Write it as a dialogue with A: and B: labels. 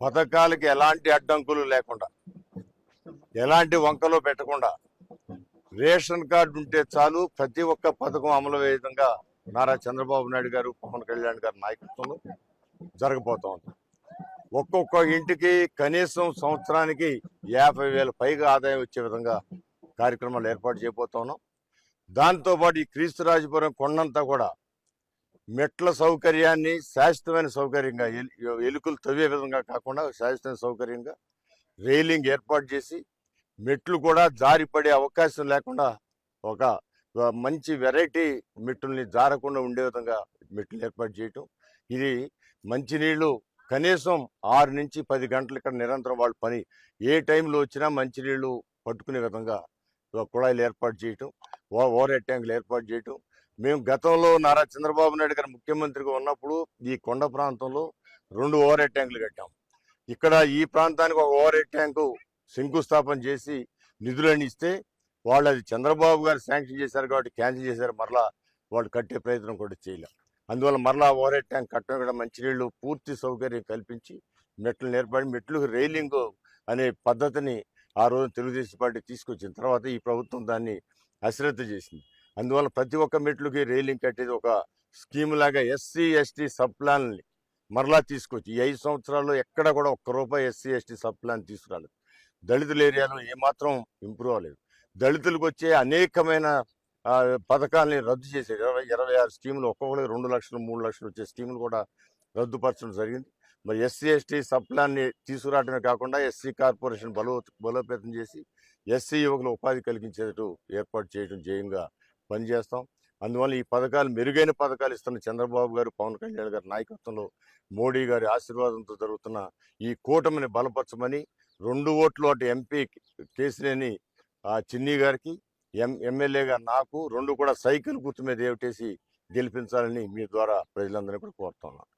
A: పథకాలకి ఎలాంటి అడ్డంకులు లేకుండా, ఎలాంటి వంకలు పెట్టకుండా రేషన్ కార్డు ఉంటే చాలు ప్రతి ఒక్క పథకం అమలు అయ్యే విధంగా నారా చంద్రబాబు నాయుడు గారు, పవన్ కళ్యాణ్ గారి నాయకత్వంలో జరగబోతా ఉంది. ఒక్కొక్క ఇంటికి కనీసం సంవత్సరానికి 50,000 పైగా ఆదాయం వచ్చే విధంగా కార్యక్రమాలు ఏర్పాటు చేయబోతా ఉన్నాం. దాంతోపాటు ఈ క్రీస్తురాజపురం కొండంతా కూడా మెట్ల సౌకర్యాన్ని శాశ్వతమైన సౌకర్యంగా, ఎలుకలు తవ్వే విధంగా కాకుండా శాశ్వతమైన సౌకర్యంగా రైలింగ్ ఏర్పాటు చేసి మెట్లు కూడా జారిపడే అవకాశం లేకుండా ఒక మంచి వెరైటీ మెట్టుల్ని జారకుండా ఉండే విధంగా మెట్లు ఏర్పాటు చేయటం. ఇది మంచినీళ్ళు కనీసం 6 నుంచి 10 గంటలు ఇక్కడ నిరంతరం వాళ్ళ పని, ఏ టైంలో వచ్చినా మంచినీళ్ళు పట్టుకునే విధంగా కుళాయిలు ఏర్పాటు చేయటం, ఓవర్ హెడ్ ట్యాంకులు ఏర్పాటు చేయటం. మేము గతంలో నారా చంద్రబాబు నాయుడు గారు ముఖ్యమంత్రిగా ఉన్నప్పుడు ఈ కొండ ప్రాంతంలో 2 ఓవర్ హెడ్ ట్యాంకులు కట్టాం. ఇక్కడ ఈ ప్రాంతానికి ఒక ఓవర్ హెడ్ ట్యాంకు శంకుస్థాపన చేసి నిధులని ఇస్తే వాళ్ళు అది చంద్రబాబు గారు శాంక్షన్ చేశారు కాబట్టి క్యాన్సిల్ చేశారు. మరలా వాళ్ళు కట్టే ప్రయత్నం కూడా చేయలేం. అందువల్ల మరలా ఓవర్ హెడ్ ట్యాంక్ కట్టడం కూడా మంచినీళ్ళు పూర్తి సౌకర్యం కల్పించి మెట్లు ఏర్పడి మెట్లకు రైలింగ్ అనే పద్ధతిని ఆ రోజు తెలుగుదేశం పార్టీ తీసుకొచ్చిన తర్వాత ఈ ప్రభుత్వం దాన్ని అశ్రద్ధ చేసింది. అందువల్ల ప్రతి ఒక్క మెట్లుకి రైలింగ్ కట్టేది ఒక స్కీమ్ లాగా ఎస్సీ ఎస్టీ సబ్ ప్లాన్ని మరలా తీసుకొచ్చి ఈ 5 సంవత్సరాల్లో ఎక్కడ కూడా ₹1 ఎస్సీ ఎస్టీ సబ్ ప్లాన్ తీసుకురాలేదు. దళితుల ఏరియాలో ఏమాత్రం ఇంప్రూవ్ అవ్వలేదు. దళితులకు వచ్చే అనేకమైన పథకాలని రద్దు చేసేది. 26 స్కీములు, ఒక్కొక్కరికి 2 లక్షలు 3 లక్షలు వచ్చే స్కీములు కూడా రద్దుపరచడం జరిగింది. మరి ఎస్సీ ఎస్టీ సబ్ ప్లాన్ని తీసుకురావడమే కాకుండా ఎస్సీ కార్పొరేషన్ బలోపేతం చేసి ఎస్సీ యువకులు ఉపాధి కలిగించేటట్టు ఏర్పాటు చేయడం ధ్యేయంగా పనిచేస్తాం. అందువల్ల ఈ పథకాలు మెరుగైన పథకాలు ఇస్తున్న చంద్రబాబు గారు, పవన్ కళ్యాణ్ గారి నాయకత్వంలో మోడీ గారి ఆశీర్వాదంతో జరుగుతున్న ఈ కూటమిని బలపరచమని 2 ఓట్లు అటు ఎంపీ కేసినేని చిన్ని గారికి, ఎమ్మెల్యేగా నాకు 2 కూడా సైకిల్ గుర్తు మీద ఏమిటేసి గెలిపించాలని మీ ద్వారా ప్రజలందరినీ కూడా కోరుతున్నాను.